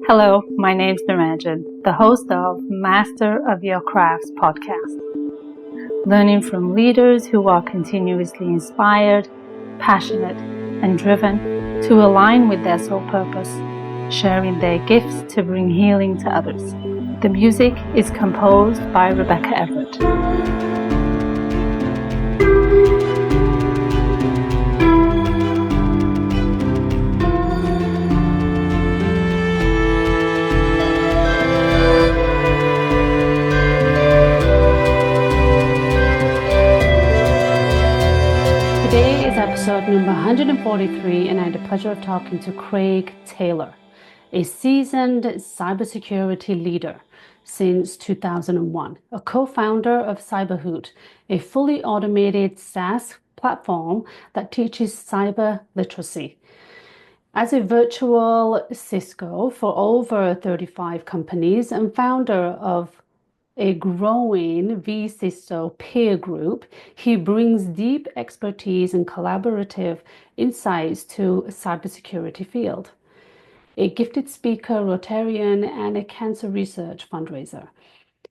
Hello, my name's Niranjan, the host of Master of Your Crafts podcast, learning from leaders who are continuously inspired, passionate, and driven to align with their soul purpose, sharing their gifts to bring healing to others. The music is composed by Rebecca Everett. Today is episode number 143, and I had the pleasure of talking to Craig Taylor, a seasoned cybersecurity leader since 2001, a co-founder of CyberHoot, a fully automated SaaS platform that teaches cyber literacy. As a virtual Cisco for over 35 companies and founder of a growing vCISO peer group, he brings deep expertise and collaborative insights to a cybersecurity field. A gifted speaker, Rotarian, and a cancer research fundraiser,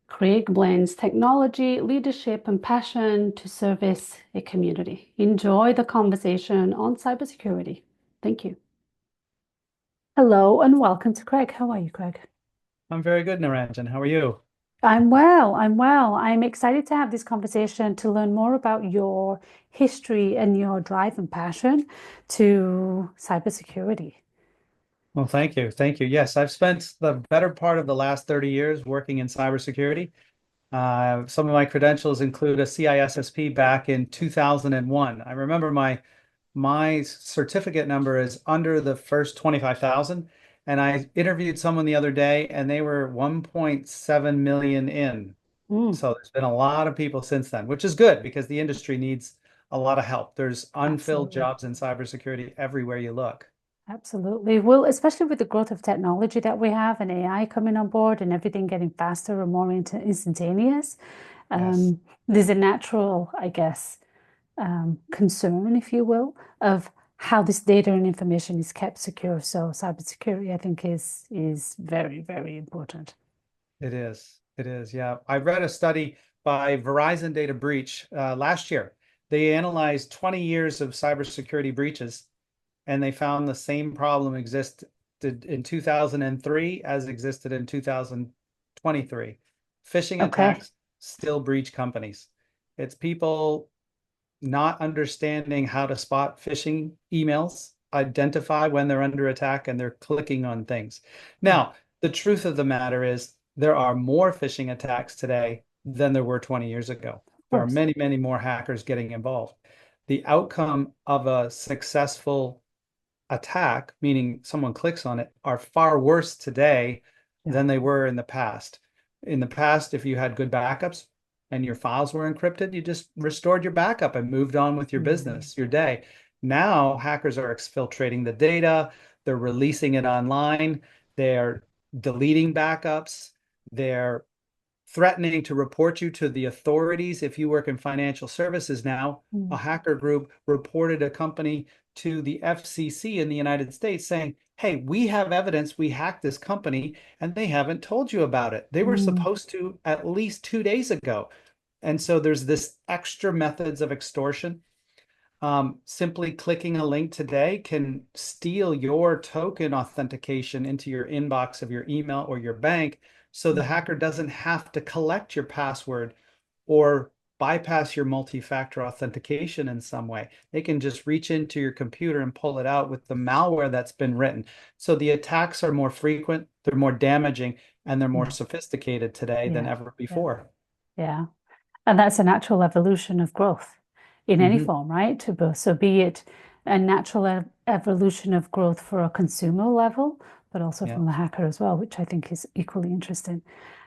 Craig blends technology, leadership, and passion to service a community. Enjoy the conversation on cybersecurity. Thank you. Hello and welcome to Craig. How are you, Craig? I'm very good, Niranjan. How are you? I'm well. I'm excited to have this conversation to learn more about your history and your drive and passion to cybersecurity. Well, thank you. Thank you. Yes, I've spent the better part of the last 30 years working in cybersecurity. Some of my credentials include a CISSP back in 2001. I remember my certificate number is under the first 25,000. And I interviewed someone the other day and they were 1.7 million in. Mm, So there's been a lot of people since then, which is good because the industry needs a lot of help. There's unfilled absolutely. jobs in cybersecurity everywhere you look. Absolutely. Well, especially with the growth of technology that we have and AI coming on board and everything getting faster and more instantaneous, Yes. there's a natural, I guess, concern, if you will, of how this data and information is kept secure. So cybersecurity, I think, is very, very important. It is. It is. Yeah. I read a study by Verizon Data Breach last year. They analyzed 20 years of cybersecurity breaches, and they found the same problem existed in 2003 as existed in 2023. Phishing Okay. attacks still breach companies. It's people not understanding how to spot phishing emails, identify when they're under attack, and they're clicking on things. Mm, Now, the truth of the matter is there are more phishing attacks today than there were 20 years ago. of There are course. many, many more hackers getting involved. The outcome of a successful attack, meaning someone clicks on it, are far worse today Yeah. than they were in the past. In the past, if you had good backups and your files were encrypted, you just restored your backup and moved on with your Mm, business, your day. Now, hackers are exfiltrating the data, they're releasing it online, they're deleting backups, they're threatening to report you to the authorities. If you work in financial services now, a mm, hacker group reported a company to the FCC in the United States saying, hey, we have evidence we hacked this company and they haven't told you about it. They were mm, supposed to at least 2 days ago. And so there's this extra methods of extortion. Simply clicking a link today can steal your token authentication into your inbox of your email or your bank, so the mm. hacker doesn't have to collect your password or bypass your multi-factor authentication in some way. They can just reach into your computer and pull it out with the malware that's been written. So the attacks are more frequent, they're more damaging, and they're more Yeah. sophisticated today than Yeah. ever Yeah. before. Yeah. And that's a natural evolution of growth in any Mhm. form, right? So be it a natural evolution of growth for a consumer level, but also Yeah. from the hacker as well, which I think is equally interesting.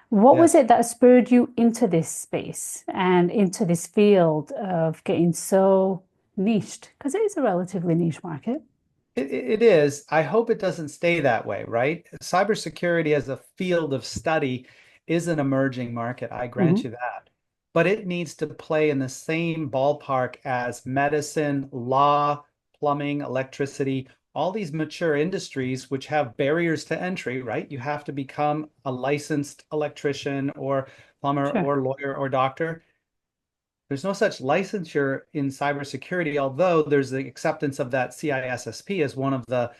What was Yes. it that spurred you into this space and into this field of getting so niched? Because it is a relatively niche market. It is. I hope it doesn't stay that way, right? Cybersecurity as a field of study is an emerging market. I grant Hmm. you that. But it needs to play in the same ballpark as medicine, law, plumbing, electricity, all these mature industries which have barriers to entry, right? You have to become a licensed electrician or plumber Sure. or lawyer or doctor. There's no such licensure in cybersecurity, although there's the acceptance of that CISSP as one of the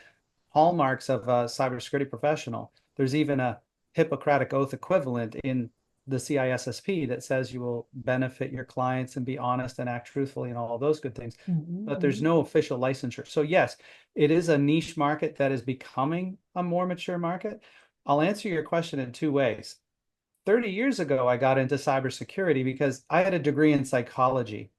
hallmarks of a cybersecurity professional. There's even a Hippocratic Oath equivalent in the CISSP that says you will benefit your clients and be honest and act truthfully and all of those good things. But there's no official licensure. So yes, it is a niche market that is becoming a more mature market. I'll answer your question in two ways. 30 years ago, I got into cybersecurity because I had a degree in psychology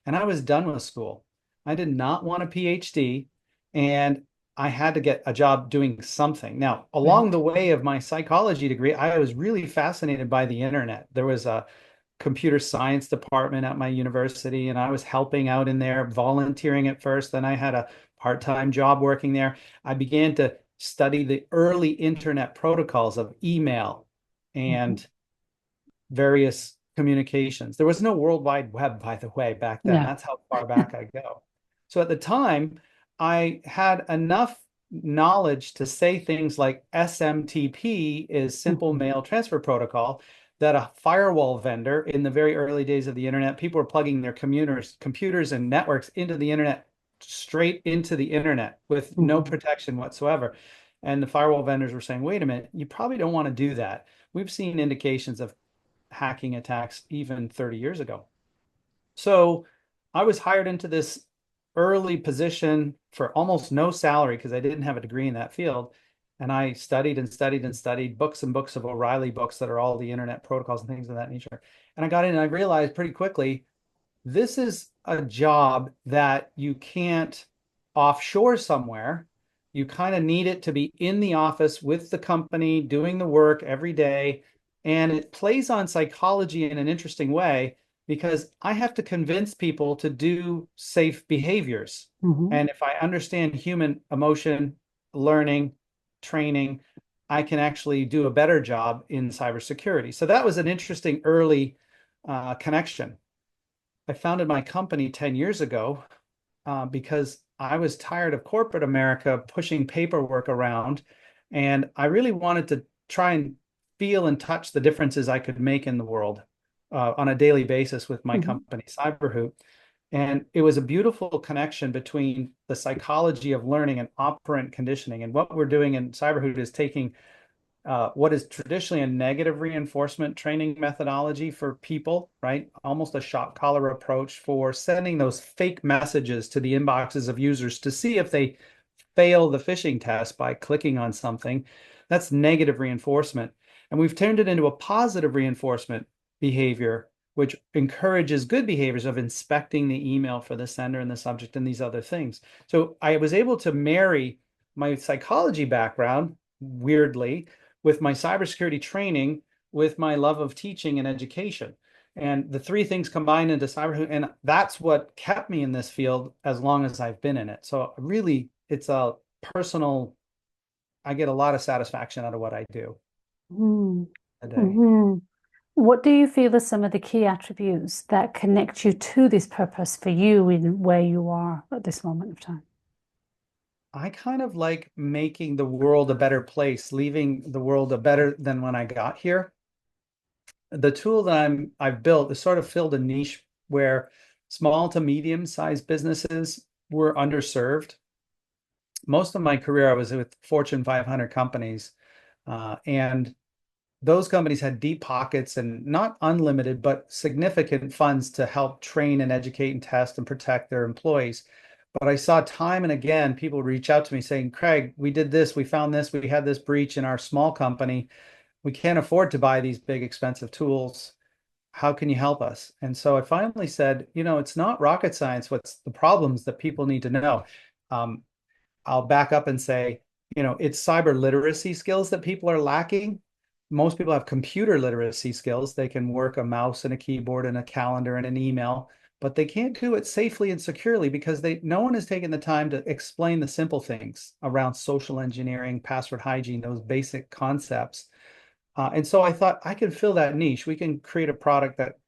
and I was done with school. I did not want a PhD and I had to get a job doing something. Now, along the way of my psychology degree, I was really fascinated by the internet. There was a computer science department at my university, and I was helping out in there, volunteering at first. Then I had a part-time job working there. I began to study the early internet protocols of email and various communications. There was no World Wide Web, by the way, back then. Yeah. That's how far back I go. So at the time, I had enough knowledge to say things like SMTP is Simple Mail Transfer Protocol, that a firewall vendor in the very early days of the internet, people were plugging their computers and networks into the internet, straight into the internet with no protection whatsoever. And the firewall vendors were saying, wait a minute, you probably don't want to do that. We've seen indications of hacking attacks even 30 years ago. So I was hired into this early position for almost no salary because I didn't have a degree in that field. And I studied and studied and studied books and books of O'Reilly books that are all the internet protocols and things of that nature. And I got in and I realized pretty quickly, this is a job that you can't offshore somewhere. You kind of need it to be in the office with the company, doing the work every day. And it plays on psychology in an interesting way because I have to convince people to do safe behaviors. And if I understand human emotion, learning, training, I can actually do a better job in cybersecurity. So that was an interesting early connection. I founded my company 10 years ago because I was tired of corporate America pushing paperwork around. And I really wanted to try and feel and touch the differences I could make in the world on a daily basis with my company, CyberHoot. And it was a beautiful connection between the psychology of learning and operant conditioning. And what we're doing in CyberHoot is taking what is traditionally a negative reinforcement training methodology for people, right? Almost a shot collar approach for sending those fake messages to the inboxes of users to see if they fail the phishing test by clicking on something. That's negative reinforcement. And we've turned it into a positive reinforcement behavior, which encourages good behaviors of inspecting the email for the sender and the subject and these other things. So I was able to marry my psychology background, weirdly, with my cybersecurity training, with my love of teaching and education. And the three things combined into CyberHoot, and that's what kept me in this field as long as I've been in it. So really, it's a personal, I get a lot of satisfaction out of what I do today. What do you feel are some of the key attributes that connect you to this purpose for you in where you are at this moment of time? I kind of like making the world a better place, leaving the world a better than when I got here. The tool that I've built has sort of filled a niche where small to medium-sized businesses were underserved. Most of my career, I was with Fortune 500 companies, and those companies had deep pockets and not unlimited, but significant funds to help train and educate and test and protect their employees. But I saw time and again people reach out to me saying, Craig, we did this, we found this, we had this breach in our small company. We can't afford to buy these big, expensive tools. How can you help us? And so I finally said, it's not rocket science. What's the problems that people need to know? I'll back up and say, it's cyber literacy skills that people are lacking. Most people have computer literacy skills. They can work a mouse and a keyboard and a calendar and an email, but they can't do it safely and securely because no one has taken the time to explain the simple things around social engineering, password hygiene, those basic concepts. And so I thought I can fill that niche. We can create a product that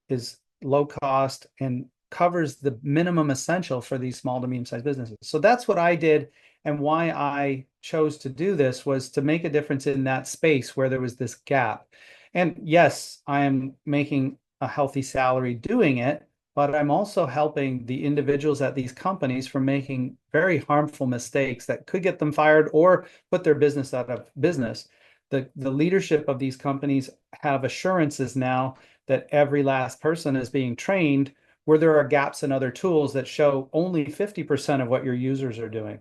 is low cost and covers the minimum essential for these small to medium-sized businesses. So that's what I did. And why I chose to do this was to make a difference in that space where there was this gap. And yes, I am making a healthy salary doing it, but I'm also helping the individuals at these companies from making very harmful mistakes that could get them fired or put their business out of business. The leadership of these companies have assurances now that every last person is being trained, where there are gaps in other tools that show only 50% of what your users are doing.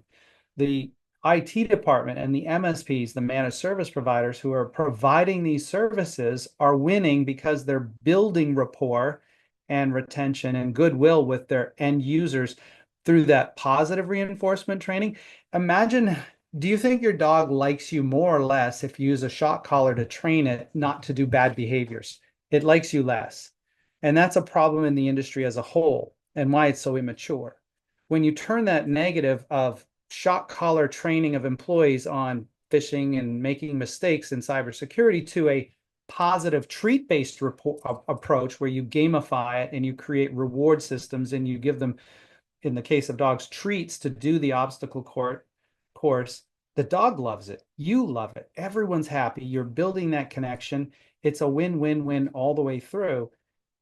The IT department and the MSPs, the managed service providers who are providing these services, are winning because they're building rapport and retention and goodwill with their end users through that positive reinforcement training. Imagine, do you think your dog likes you more or less if you use a shock collar to train it not to do bad behaviors? It likes you less. And that's a problem in the industry as a whole and why it's so immature. When you turn that negative of shock collar training of employees on phishing and making mistakes in cybersecurity to a positive treat-based approach where you gamify it and you create reward systems and you give them, in the case of dogs, treats to do the obstacle course, the dog loves it. You love it. Everyone's happy. You're building that connection. It's a win-win-win all the way through.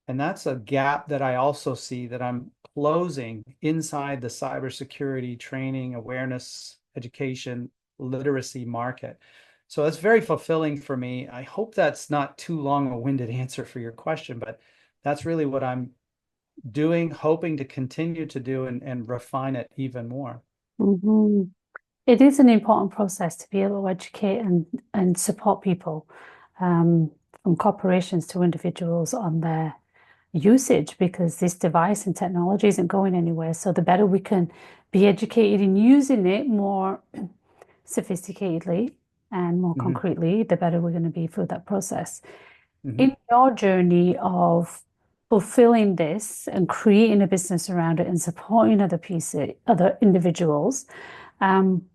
And that's a gap that I also see that I'm closing inside the cybersecurity training, awareness, education, literacy market. So that's very fulfilling for me. I hope that's not too long a winded answer for your question, but that's really what I'm doing, hoping to continue to do and refine it even more. Mhm. It is an important process to be able to educate and support people, um, from corporations to individuals on their usage, because this device and technology isn't going anywhere. So the better we can be educated in using it more sophisticatedly and more Mhm, concretely, the better we're going to be through that process. mhm. In your journey of fulfilling this and creating a business around it and supporting other individuals, um,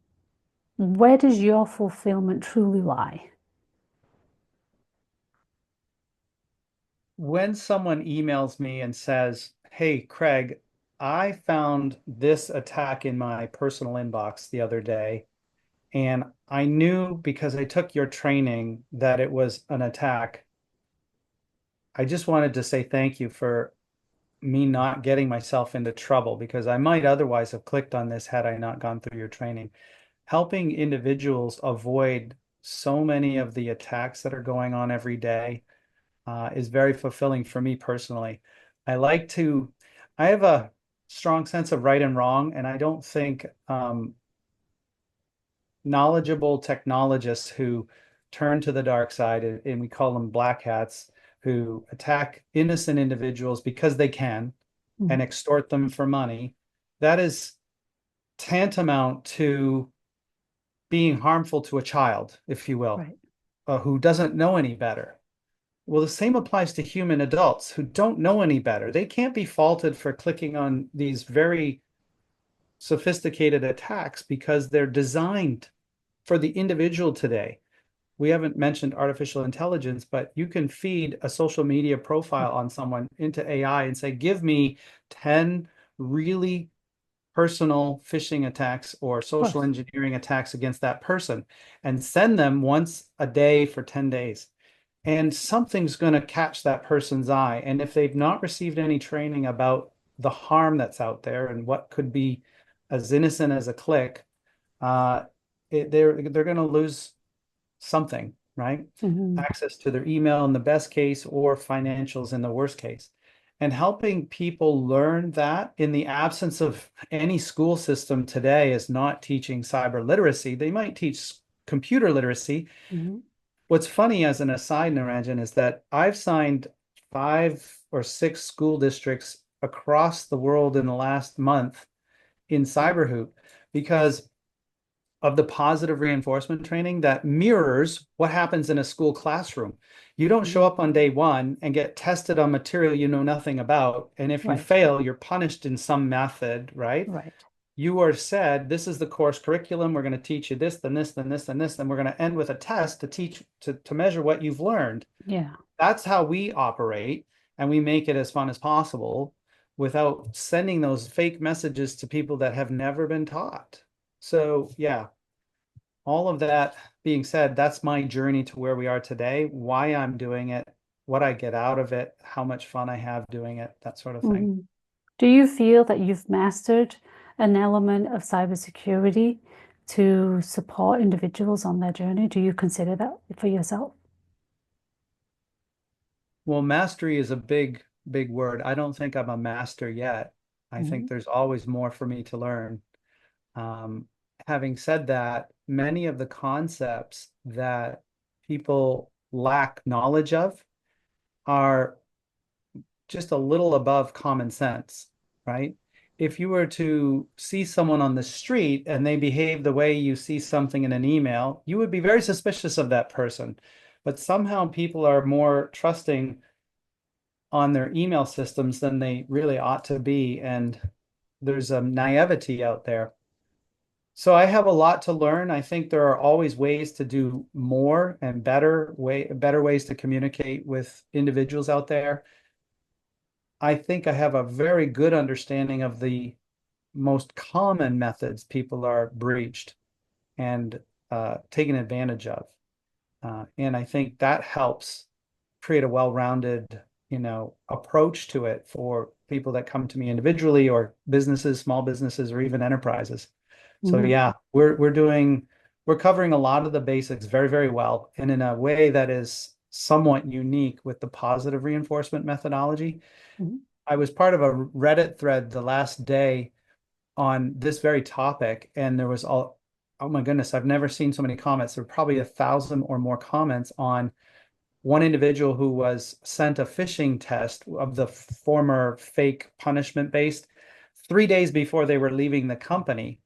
where does your fulfillment truly lie? When someone emails me and says, "Hey, Craig, I found this attack in my personal inbox the other day, and I knew because I took your training that it was an attack. I just wanted to say thank you for me not getting myself into trouble because I might otherwise have clicked on this had I not gone through your training." Helping individuals avoid so many of the attacks that are going on every day is very fulfilling for me personally. I like to, I have a strong sense of right and wrong, and I don't think knowledgeable technologists who turn to the dark side, and we call them black hats, who attack innocent individuals because they can and Mhm. extort them for money, that is tantamount to being harmful to a child, if you will, Right. who doesn't know any better. Well, the same applies to human adults who don't know any better. They can't be faulted for clicking on these very sophisticated attacks because they're designed for the individual today. We haven't mentioned artificial intelligence, but you can feed a social media Of profile on someone into AI and say, give me 10 really personal phishing attacks or social course. engineering attacks against that person and send them once a day for 10 days. And something's going to catch that person's eye. And if they've not received any training about the harm that's out there and what could be as innocent as a click, uh, they're going to lose something, right? Mhm. Access to their email in the best case or financials in the worst case. And helping people learn that in the absence of any school system today is not teaching cyber literacy. They might teach computer literacy. Mhm. What's funny as an aside, Naranjan, is that I've signed 5 or 6 school districts across the world in the last month in CyberHoot because of the positive reinforcement training that mirrors what happens in a school classroom. You don't show Mhm. up on day one and get tested on material you know nothing about. And if you Right. fail, you're punished in some method, right? Right. You are said, this is the course curriculum. We're going to teach you this, then this, then this, then this, then we're going to end with a test to teach to measure what you've learned. Yeah. That's how we operate, and we make it as fun as possible without sending those fake messages to people that have never been taught. So yeah, all of that being said, that's my journey to where we are today, why I'm doing it, what I get out of it, how much fun I have doing it, that sort of thing. Mhm. Do you feel that you've mastered an element of cybersecurity to support individuals on their journey? Do you consider that for yourself? Well, mastery is a big, big word. I don't think I'm a master yet. I think Mhm. there's always more for me to learn. Um, Having said that, many of the concepts that people lack knowledge of are just a little above common sense, right? If you were to see someone on the street and they behave the way you see something in an email, you would be very suspicious of that person. But somehow people are more trusting on their email systems than they really ought to be. And there's a naivety out there. So I have a lot to learn. I think there are always ways to do more and better ways to communicate with individuals out there. I think I have a very good understanding of the most common methods people are breached and taken advantage of. And I think that helps create a well-rounded, approach to it for people that come to me individually or businesses, small businesses, or even enterprises. So Mhm. yeah, we're covering a lot of the basics very, very well, and in a way that is somewhat unique with the positive reinforcement methodology. Mhm. I was part of a Reddit thread the last day on this very topic, and there was oh my goodness, I've never seen so many comments. There were probably 1,000 or more comments on one individual who was sent a phishing test of the former fake punishment based 3 days before they were leaving the company.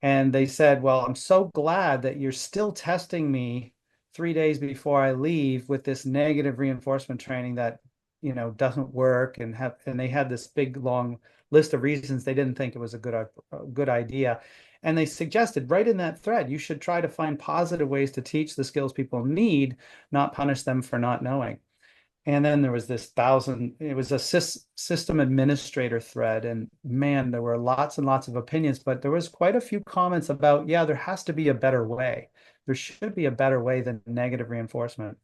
And they said, well, I'm so glad that you're still testing me 3 days before I leave with this negative reinforcement training that, doesn't work, and they had this big long list of reasons they didn't think it was a good idea. And they suggested right in that thread, you should try to find positive ways to teach the skills people need, not punish them for not knowing. And then there was it was a system administrator thread. And man, there were lots and lots of opinions, but there was quite a few comments about, yeah, there has to be a better way. There should be a better way than negative reinforcement.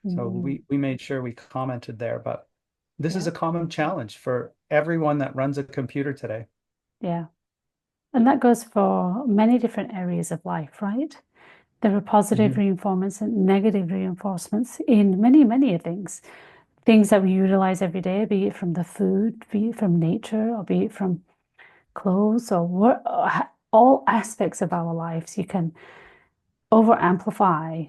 So Mhm. we made sure we commented there, but this is Yeah, a common challenge for everyone that runs a computer today. yeah. And that goes for many different areas of life, right? There are positive Mhm. reinforcements and negative reinforcements in many, many things. Things that we utilize every day, be it from the food, be it from nature, or be it from clothes, or what, all aspects of our lives. You can over amplify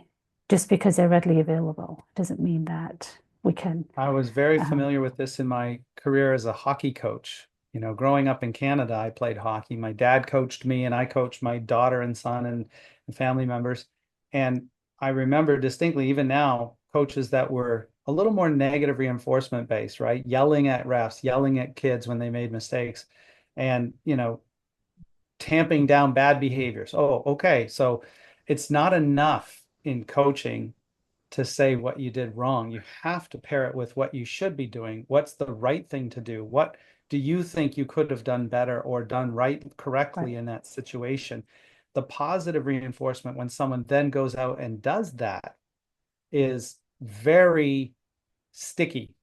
just because they're readily available. Doesn't mean that we can. I was very Um, familiar with this in my career as a hockey coach. Growing up in Canada, I played hockey. My dad coached me, and I coached my daughter and son and family members. And I remember distinctly, even now, coaches that were a little more negative reinforcement based, right? Yelling at refs, yelling at kids when they made mistakes, and, tamping down bad behaviors. Oh, okay. So it's not enough in coaching to say what you did wrong. You have to pair it with what you should be doing. What's the right thing to do? What do you think you could have done better or done right correctly right. in that situation? The positive reinforcement when someone then goes out and does that is very sticky.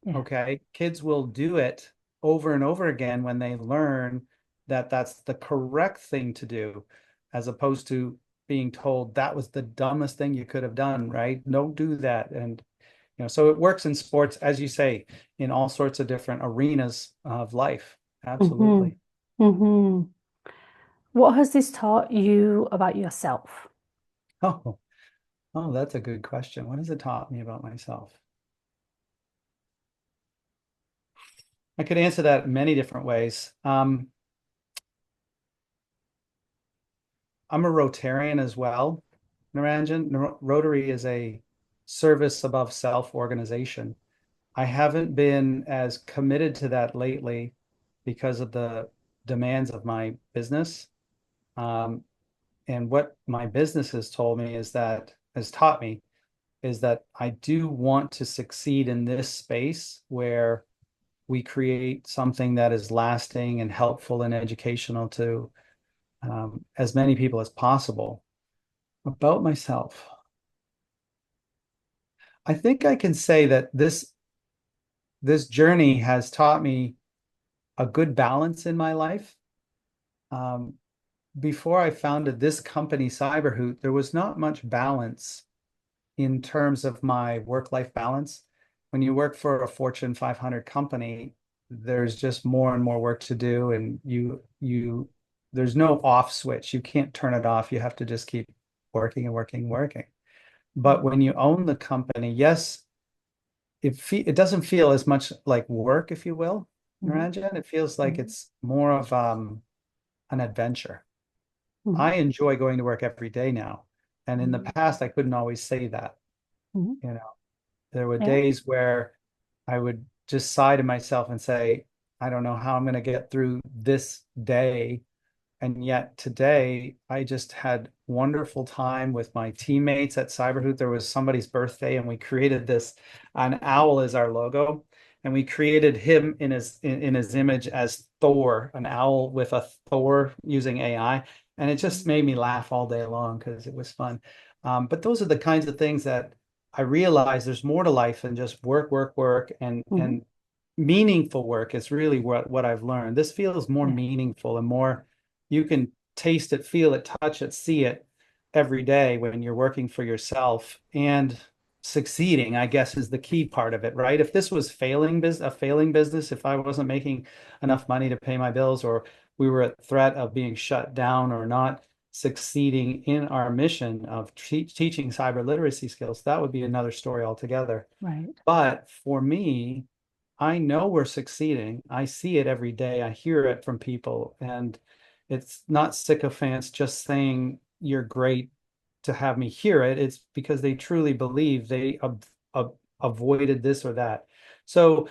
Yeah. Okay. Kids will do it over and over again when they learn that that's the correct thing to do, as opposed to being told that was the dumbest thing you could have done, right? Don't do that. And, so it works in sports, as you say, in all sorts of different arenas of life. hmm Absolutely. hmm What has this taught you about yourself? Oh, oh, that's a good question. What has it taught me about myself? I could answer that in many different ways. I'm a Rotarian as well, Naranjan. Rotary is a service above self organization. I haven't been as committed to that lately because of the demands of my business. Um, and what my business has taught me, is that I do want to succeed in this space where we create something that is lasting and helpful and educational to as many people as possible. About myself, I think I can say that this journey has taught me a good balance in my life. Um, Before I founded this company, CyberHoot, there was not much balance in terms of my work-life balance. When you work for a Fortune 500 company, there's just more and more work to do, and there's no off switch. You can't turn it off. You have to just keep working and working and working. But when you own the company, yes, it doesn't feel as much like work, if you will, Mhm. Ranjan. It feels like Mhm. it's more of an adventure. Mhm. I enjoy going to work every day now. And in the past, I couldn't always say that. Mhm. You know, there were Yeah. days where I would just sigh to myself and say, I don't know how I'm going to get through this day. And yet today, I just had wonderful time with my teammates at CyberHoot. There was somebody's birthday, and we created this. An owl is our logo, and we created him in his image as Thor, an owl with a Thor using AI, and it just Mhm. made me laugh all day long because it was fun. But those are the kinds of things that I realize there's more to life than just work, work, work, Mhm. and meaningful work is really what I've learned. This feels more Yeah. meaningful and more you can taste it, feel it, touch it, see it every day when you're working for yourself and succeeding, I guess, is the key part of it, right? If this was a failing business, if I wasn't making enough money to pay my bills, or we were at threat of being shut down or not succeeding in our mission of teaching cyber literacy skills, that would be another story altogether. Right. But for me, I know we're succeeding. I see it every day. I hear it from people. And it's not sycophants just saying you're great to have me hear it. It's because they truly believe they avoided this or that. So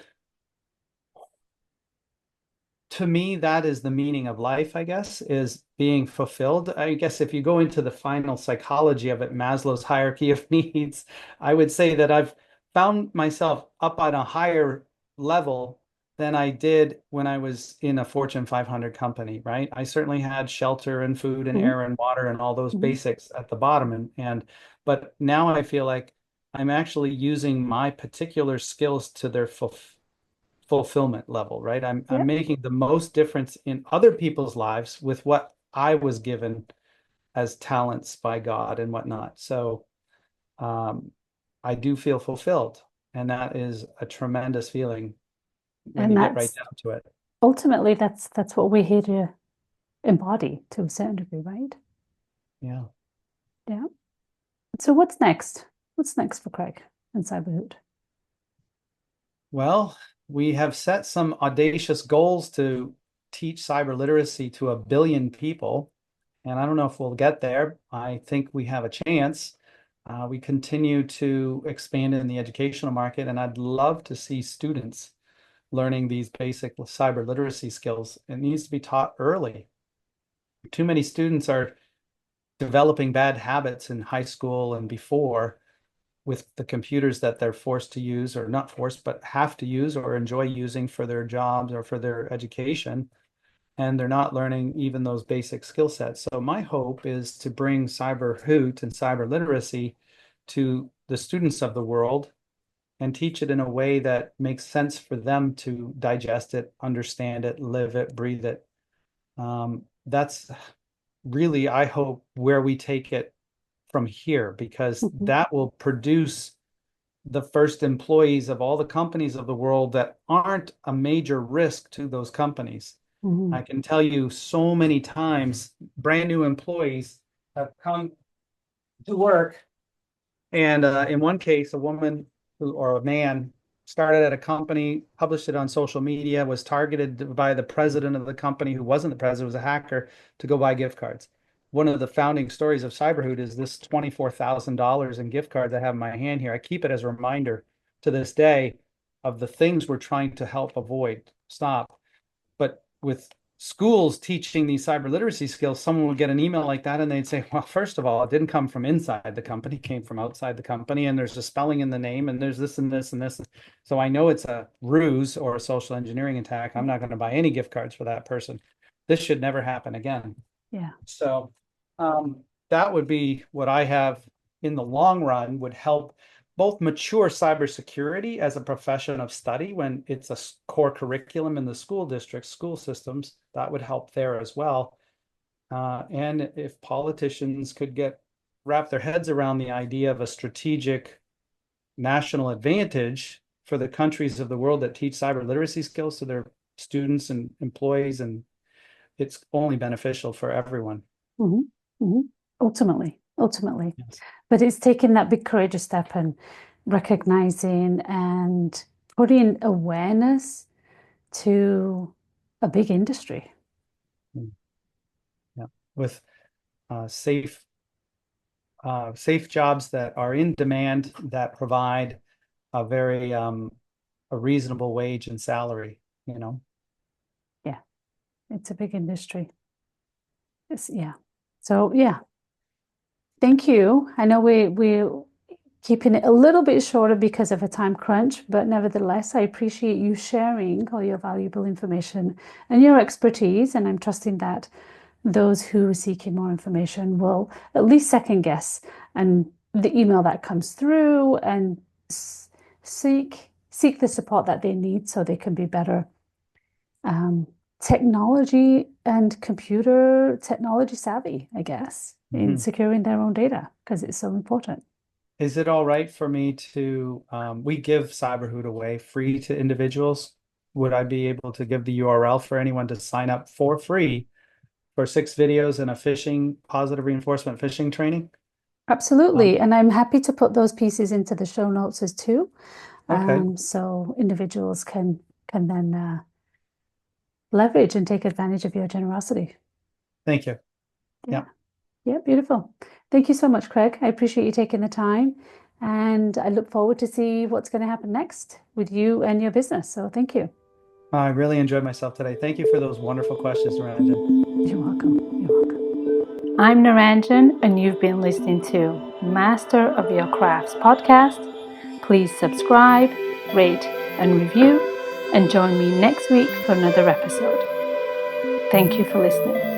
to me, that is the meaning of life, I guess, is being fulfilled. I guess if you go into the final psychology of it, Maslow's hierarchy of needs, I would say that I've found myself up on a higher level than I did when I was in a Fortune 500 company, right? I certainly had shelter and food and Mhm. air and water and all those Mhm. basics at the bottom. But now I feel like I'm actually using my particular skills to their fulfillment level, right? I'm Yeah. making the most difference in other people's lives with what I was given as talents by God and whatnot. So um, I do feel fulfilled, and that is a tremendous feeling when And you get right that's down to it. ultimately that's what we're here to embody to a certain degree, right? Yeah. Yeah. So what's next? What's next for Craig and Cyberhood? Well, we have set some audacious goals to teach cyber literacy to 1 billion people. And I don't know if we'll get there. I think we have a chance. We continue to expand in the educational market, and I'd love to see students learning these basic cyber literacy skills. It needs to be taught early. Too many students are developing bad habits in high school and before with the computers that they're forced to use, or not forced, but have to use or enjoy using for their jobs or for their education. And they're not learning even those basic skill sets. So my hope is to bring CyberHoot and cyber literacy to the students of the world and teach it in a way that makes sense for them to digest it, understand it, live it, breathe it. That's really, I hope, where we take it from here, because Mhm. that will produce the first employees of all the companies of the world that aren't a major risk to those companies. I Mhm. can tell you so many times, brand new employees have come to work, and in one case, a woman or a man started at a company, published it on social media, was targeted by the president of the company, who wasn't the president, was a hacker, to go buy gift cards. One of the founding stories of CyberHoot is this $24,000 in gift cards I have in my hand here. I keep it as a reminder to this day of the things we're trying to help avoid, stop. But with schools teaching these cyber literacy skills, someone would get an email like that and they'd say, well, first of all, it didn't come from inside the company, it came from outside the company, and there's a spelling in the name, and there's this and this and this. So I know it's a ruse or a social engineering attack. I'm not going to buy any gift cards for that person. This should never happen again. Yeah. So that would be what I have in the long run, would help both mature cybersecurity as a profession of study when it's a core curriculum in the school districts, school systems, that would help there as well. And if politicians could wrap their heads around the idea of a strategic national advantage for the countries of the world that teach cyber literacy skills to their students and employees, and it's only beneficial for everyone. Ultimately. Yes. But it's taking that big courageous step and recognizing and putting awareness to a big industry. Yeah. With safe jobs that are in demand, that provide a very a reasonable wage and salary, you know. Yeah, it's a big industry. Yeah. So yeah, thank you. I know we're keeping it a little bit shorter because of a time crunch, but nevertheless, I appreciate you sharing all your valuable information and your expertise, and I'm trusting that those who are seeking more information will at least second guess and the email that comes through and seek the support that they need so they can be better technology and computer technology savvy, I guess, in securing their own data, because it's so important. Is it all right for me to, we give CyberHoot away free to individuals? Would I be able to give the URL for anyone to sign up for free for 6 videos and a positive reinforcement phishing training? Absolutely. And I'm happy to put those pieces into the show notes as too. Okay. So individuals can then leverage and take advantage of your generosity. Thank you. Yeah. Yeah, beautiful. Thank you so much, Craig. I appreciate you taking the time, and I look forward to see what's going to happen next with you and your business. So thank you. I really enjoyed myself today. Thank you for those wonderful questions, Naranjan. You're welcome. You're welcome. I'm Naranjan, and you've been listening to Master of Your Crafts podcast. Please subscribe, rate, and review, and join me next week for another episode. Thank you for listening.